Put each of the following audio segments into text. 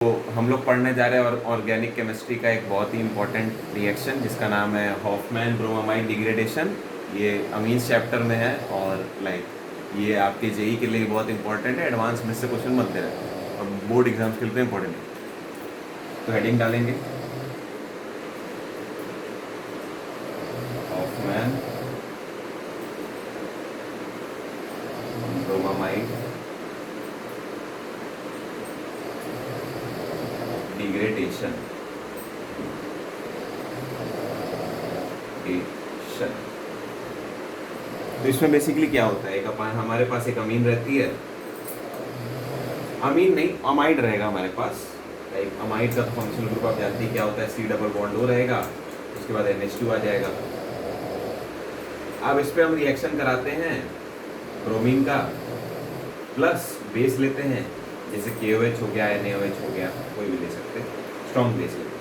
तो हम लोग पढ़ने जा रहे हैं और ऑर्गेनिक केमिस्ट्री का एक बहुत ही इंपॉर्टेंट रिएक्शन जिसका नाम है हॉफमैन ब्रोमामाइड डिग्रेडेशन। ये अमीन्स चैप्टर में है और ये आपके जेई के लिए बहुत इंपॉर्टेंट है। एडवांस में से क्वेश्चन बनते रहते हैं और बोर्ड एग्जाम्स के लिए इंपॉर्टेंट है। तो हेडिंग डालेंगे हॉफमैन ब्रोमामाइड डिग्रेडेशन। तो इसमें बेसिकली क्या होता है, एक अपन हमारे पास एक अमीन रहती है, अमीन नहीं अमाइड रहेगा हमारे पास। एक अमाइड का फंक्शनल ग्रुप आप जानते हैं क्या होता है, सी डबल बॉन्ड ओ रहेगा, उसके बाद NH2 आ जाएगा। अब इस पे हम रिएक्शन कराते हैं ब्रोमीन का, प्लस बेस लेते हैं, जैसे KOH हो गया, NaOH हो गया, कोई भी ले सकते हैं, स्ट्रॉन्ग बेस लेते हैं।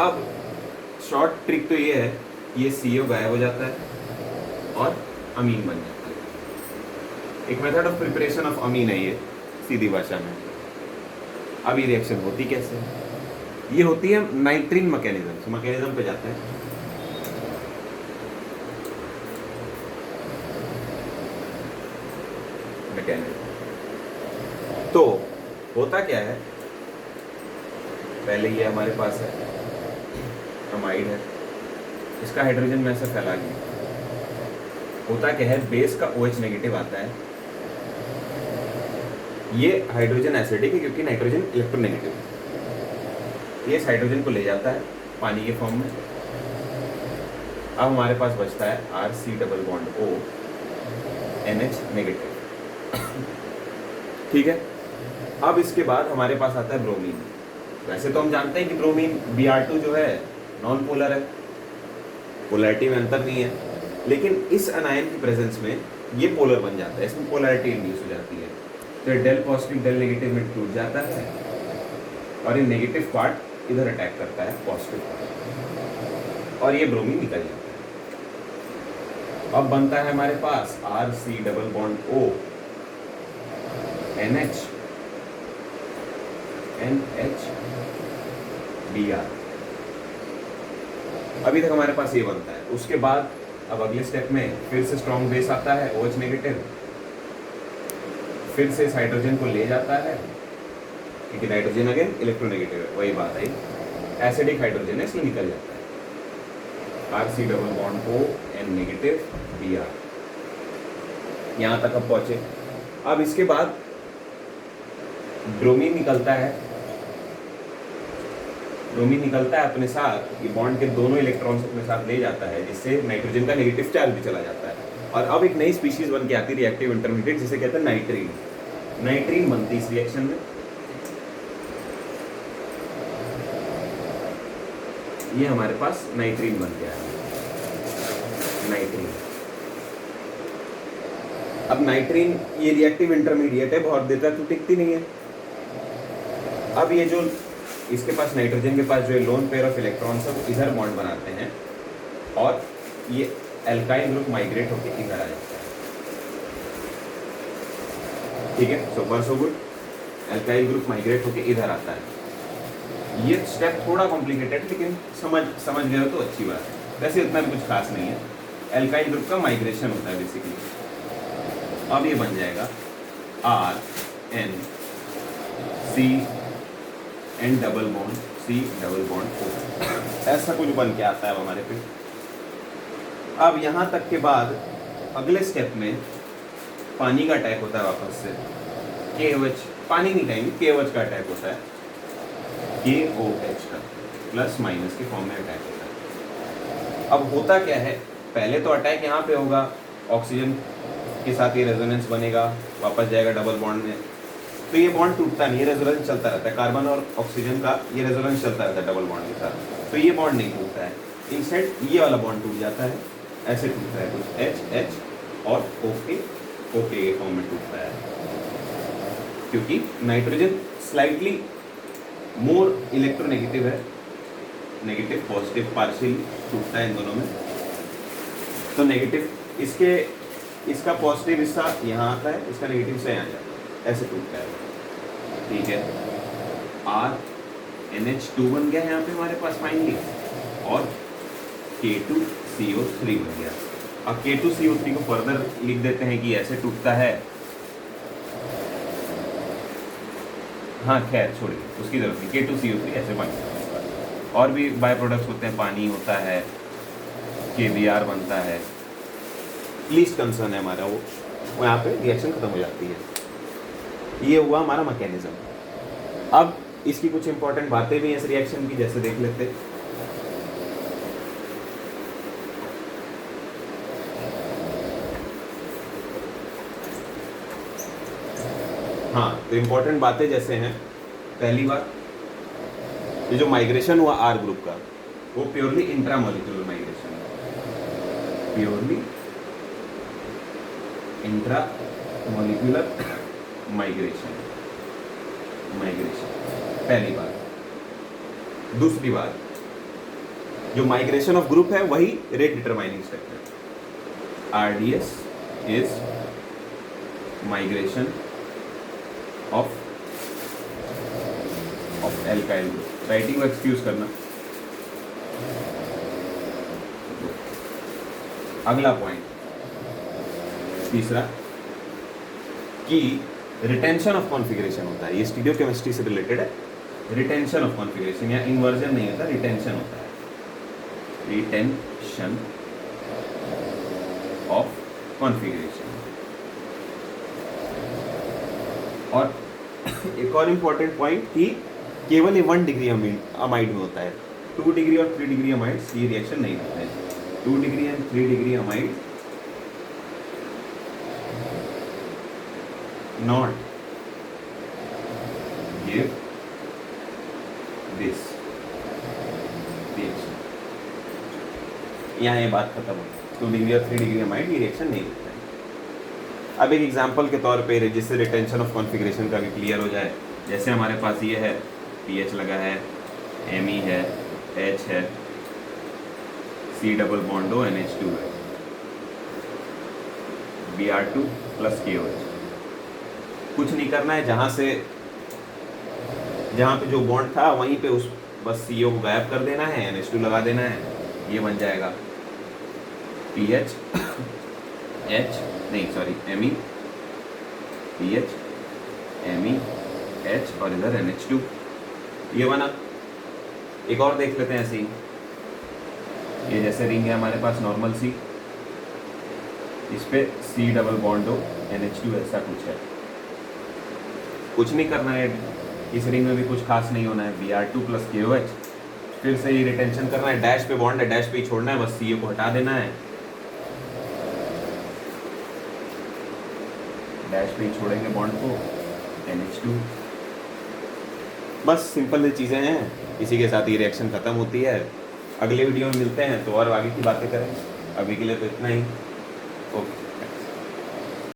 अब शॉर्ट ट्रिक तो ये है, ये CO गायब हो जाता है और अमीन बन जाता है। एक मेथड ऑफ प्रिपरेशन ऑफ अमीन है ये, सीधी भाषा में। अब ये रिएक्शन होती कैसे है? ये होती है नाइट्रीन मैकेनिज्म पे जाते हैं। तो होता क्या है, पहले ये हमारे पास है अमाइड है, इसका हाइड्रोजन में से फैला गया। होता क्या है, बेस का OH नेगेटिव आता है, ये हाइड्रोजन एसिडिक है क्योंकि नाइट्रोजन इलेक्ट्रोनेगेटिव है। ये इस हाइड्रोजन को ले जाता है पानी के फॉर्म में। अब हमारे पास बचता है RC double bond O NH negative. ठीक है। अब इसके बाद हमारे पास आता है ब्रोमीन। वैसे तो हम जानते हैं कि ब्रोमीन Br2 जो है नॉन पोलर है, पोलैरिटी में अंतर नहीं है, लेकिन इस अनायन की प्रेजेंस में ये पोलर बन जाता है, इसमें पोलैरिटी इंड्यूस हो जाती है। तो डेल पॉजिटिव डेल नेगेटिव में टूट जाता है और ये नेगेटिव पार्ट इधर अटैक करता है पॉजिटिव पार्ट और ये ब्रोमीन निकल जाता है। अब बनता है हमारे पास RC double bond O NH Br। अभी तक हमारे पास ये बनता है। उसके बाद अब अगले स्टेप में फिर से स्ट्रॉन्ग बेस आता है OH नेगेटिव, फिर से इस हाइड्रोजन को ले जाता है क्योंकि नाइट्रोजन अगेन इलेक्ट्रोनेगेटिव है, वही बात है, एसिडिक हाइड्रोजन है इसलिए निकल जाता है। RC double bond O N negative Br। यहाँ तक अब पहुंचे। अब इसके बाद ब्रोमीन निकलता है, अपने साथ, ये बॉन्ड के दोनों इलेक्ट्रॉन्स अपने साथ ले जाता है, जिससे नाइट्रोजन का नेगेटिव चार्ज भी चला जाता है। और अब एक नई स्पीशीज बन के आती है रिएक्टिव इंटरमीडिएट, जिसे कहते हैं नाइट्रीन। नाइट्रीन बनती है इस रिएक्शन में। ये हमारे पास नाइट्रीन बन गया है, नाइट्रीन। अब नाइट्रीन ये रिएक्टिव इंटरमीडिएट है, बहुत देर तक तो टिकती नहीं है। अब ये जो इसके पास नाइट्रोजन के पास जो लोन पेयर ऑफ इलेक्ट्रॉन्स है वो इधर बॉन्ड बनाते हैं और ये एल्काइल ग्रुप माइग्रेट होकर इधर आ जाता है। ठीक है, so far so good. Alkyl group migrate होकर इधर आता है। ये स्टेप थोड़ा कॉम्प्लिकेटेड, लेकिन समझ गए हो तो अच्छी बात है। वैसे इतना भी कुछ खास नहीं है, एल्काइल ग्रुप का माइग्रेशन होता है बेसिकली। अब ये बन जाएगा RNC double bond C double bond O, ऐसा कुछ बन के आता है हमारे पे। अब यहाँ तक के बाद अगले स्टेप में पानी का अटैक होता है वापस से, KOH, पानी नहीं कहेंगे, KOH का अटैक होता है, KOH का प्लस माइनस के फॉर्म में अटैक होता है। अब होता क्या है, पहले तो अटैक यहाँ पे होगा, ऑक्सीजन के साथ ये रेजोनेंस बनेगा, वापस जाएगा डबल बॉन्ड में, तो ये बॉन्ड टूटता नहीं, ये रेजोनेंस चलता रहता है, कार्बन और ऑक्सीजन का ये रेजोनेंस चलता रहता है डबल बॉन्ड के साथ, तो ये बॉन्ड नहीं टूटता है। इंस्टेड ये वाला बॉन्ड टूट जाता है, ऐसे टूटता है, कुछ H और OK के फॉर्म में टूटता है, क्योंकि नाइट्रोजन स्लाइटली मोर इलेक्ट्रोनेगेटिव है, नेगेटिव पॉजिटिव पार्शियल टूटता है इन दोनों में। तो नेगेटिव इसका पॉजिटिव हिस्सा यहाँ आता है, इसका नेगेटिव हिस्सा यहाँ जाता है, ऐसे टूटता है। ठीक है, RNH2 बन गया है यहाँ पे हमारे पास फाइनली, और K2CO3 बन गया। अब K2CO3 को फर्दर लिख देते हैं कि ऐसे टूटता है, हाँ खैर छोड़िए उसकी जरूरत नहीं, K2CO3 ऐसे बन गया। और भी बाय प्रोडक्ट्स होते हैं, पानी होता है, KBr बनता है, लीस्ट कंसर्न है हमारा वो यहाँ पे रिएक्शन खत्म हो जाती है। ये हुआ हमारा मैकेनिज्म। अब इसकी कुछ इंपॉर्टेंट बातें भी हैं इस रिएक्शन की, जैसे देख लेते हैं। हाँ, तो इंपॉर्टेंट बातें जैसे हैं, पहली बात, ये जो माइग्रेशन हुआ आर ग्रुप का, वो प्योरली इंट्रामोलिकुलर माइग्रेशन है, प्योरली इंट्रामोलिकुलर माइग्रेशन, पहली बात। दूसरी बात, जो माइग्रेशन ऑफ ग्रुप है वही रेट डिटरमाइनिंग स्टेप है। RDS is migration of alkyl group. Writing को एक्सक्यूज करना। अगला पॉइंट, तीसरा, कि रिटेंशन ऑफ कॉन्फ़िगरेशन होता है। ये स्टीरियोकेमिस्ट्री से रिलेटेड है। रिटेंशन ऑफ कॉन्फ़िगरेशन, या इन्वर्जन नहीं होता, रिटेंशन होता है, रिटेंशन ऑफ कॉन्फ़िगरेशन। और एक और इम्पॉर्टेंट पॉइंट कि केवल ये 1 डिग्री अमाइड में होता है। 2 डिग्री और 3 डिग्री अमाइड्स ये रिएक्शन नहीं होता है। 2 degree and 3 degree amide not give this reaction. यहाँ ये बात खत्म हो। 2 डिग्री और 3 डिग्री अमाइड ये रिएक्शन नहीं होता है। अब एक एग्जांपल के तौर पे, जिससे रिटेंशन ऑफ कॉन्फ़िगरेशन का भी क्लियर हो जाए, जैसे हमारे पास ये है, पीएच लगा है, Me है, H है, C double bond O NH2 है, Br2 प्लस KOH। कुछ नहीं करना है, जहाँ पे जो बॉन्ड था वहीं पे उस बस CO को गायब कर देना है, NH2 लगा देना है, ये बन जाएगा PH H नहीं sorry Me PH Me H और इधर NH2, ये बना। एक और देख लेते हैं ऐसे ही, ये जैसे रिंग है हमारे पास नॉर्मल सी, इस पे C डबल बॉन्ड हो NH2, ऐसा कुछ है। कुछ नहीं करना है, इस रिंग में भी कुछ खास नहीं होना है, Br2 प्लस KOH। फिर से ये रिटेंशन करना है, डैश पे बॉन्ड है, डैश पे ही छोड़ना है, बस CO को हटा देना है, डैश पे ही छोड़ेंगे बॉन्ड को, NH2। बस सिंपल चीज़ें हैं, इसी के साथ ये रिएक्शन ख़त्म होती है। अगले वीडियो में मिलते हैं तो और आगे की बातें करेंगे। अभी के लिए तो इतना ही। ओके।